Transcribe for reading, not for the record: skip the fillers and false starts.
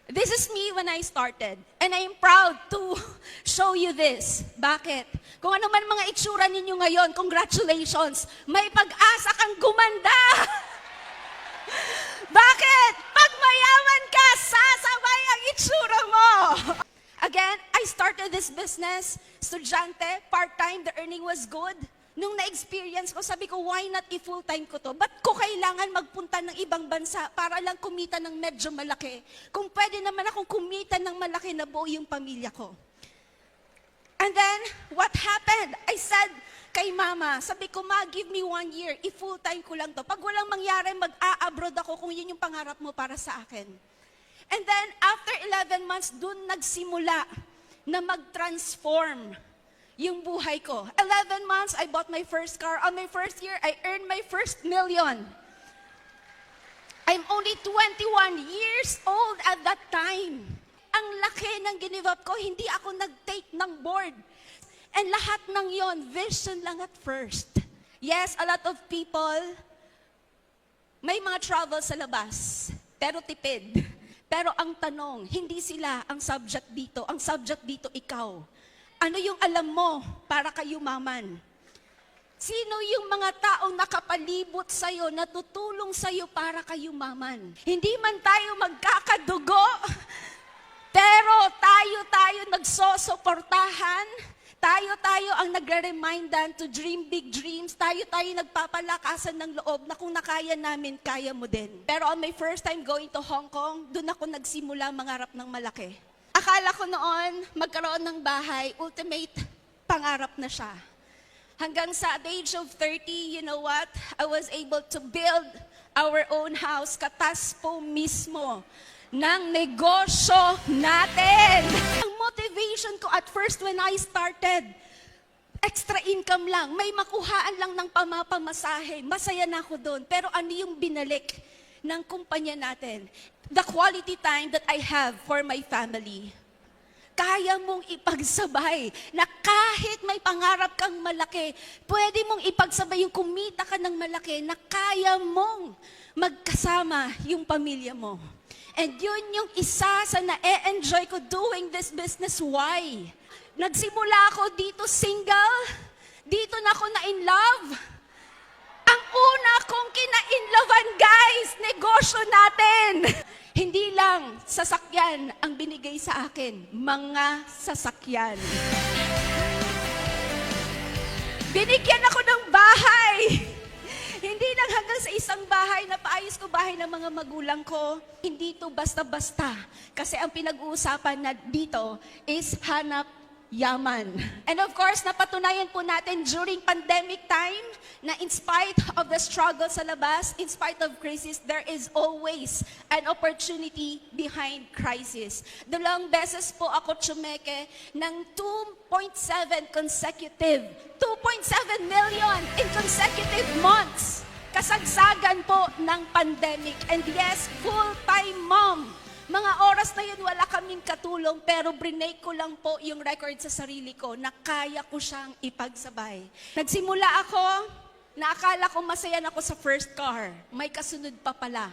This is me when I started. And I am proud to show you this. Bakit? Kung ano man mga itsura ninyo ngayon, congratulations. May pag-asa kang gumanda. Bakit? Pag mayaman ka, sasabay ang itsura mo. Again, I started this business, estudyante, part-time, the earning was good. Nung na-experience ko, sabi ko, why not i-full-time ko to? Ba't ko kailangan magpunta ng ibang bansa para lang kumita ng medyo malaki? Kung pwede naman akong kumita ng malaki na buo yung pamilya ko. And then, what happened? I said kay mama, sabi ko, ma, give me 1 year, i-full-time ko lang to. Pag walang mangyari, mag-a-abroad ako kung yun yung pangarap mo para sa akin. And then, after 11 months, dun nagsimula na mag-transform yung buhay ko. 11 months, I bought my first car. On my first year, I earned my first million. I'm only 21 years old at that time. Ang laki ng give up ko, hindi ako nag-take ng board. And lahat ng yon, vision lang at first. Yes, a lot of people, may mga travel sa labas, pero tipid. Pero ang tanong, hindi sila ang subject dito. Ang subject dito, ikaw. Ano yung alam mo para kayumaman? Sino yung mga taong nakapalibot sa'yo, natutulong sa'yo para kayumaman? Hindi man tayo magkakadugo, pero tayo nagsosuportahan, tayo ang nagre-remindan to dream big dreams, tayo nagpapalakasan ng loob na kung nakaya namin, kaya mo din. Pero on my first time going to Hong Kong, doon ako nagsimula mangarap ng malaki. Akala ko noon, magkaroon ng bahay, ultimate pangarap na siya. Hanggang sa the age of 30, you know what? I was able to build our own house, katas po mismo ng negosyo natin. Ang motivation ko at first when I started, extra income lang, may makuhaan lang ng pamapamasahe, masaya na ako doon. Pero ano yung binalik ng kumpanya natin? The quality time that I have for my family. Kaya mong ipagsabay na kahit may pangarap kang malaki, pwede mong ipagsabay yung kumita ka ng malaki na kaya mong magkasama yung pamilya mo. And yun yung isa sa na-enjoy ko doing this business. Why? Nagsimula ako dito single, dito na ako na in love. Ang una kong kina-inlovan, guys, negosyo natin. Hindi lang sasakyan ang binigay sa akin, mga sasakyan. Binigyan ako ng bahay. Hindi lang hanggang sa isang bahay na paayos ko bahay ng mga magulang ko. Hindi to basta-basta. Kasi ang pinag-uusapan na dito is hanap yaman. And of course, napatunayan po natin during pandemic time na in spite of the struggle sa labas, in spite of crisis, there is always an opportunity behind crisis. Dalawang beses po ako tsumeke ng 2.7 million in consecutive months. Kasagsagan po ng pandemic. And yes, full-time mom. Mga oras na yun, wala kaming katulong, pero brinake ko lang po yung record sa sarili ko na kaya ko siyang ipagsabay. Nagsimula ako, na akala ko masaya na ako sa first car. May kasunod pa pala.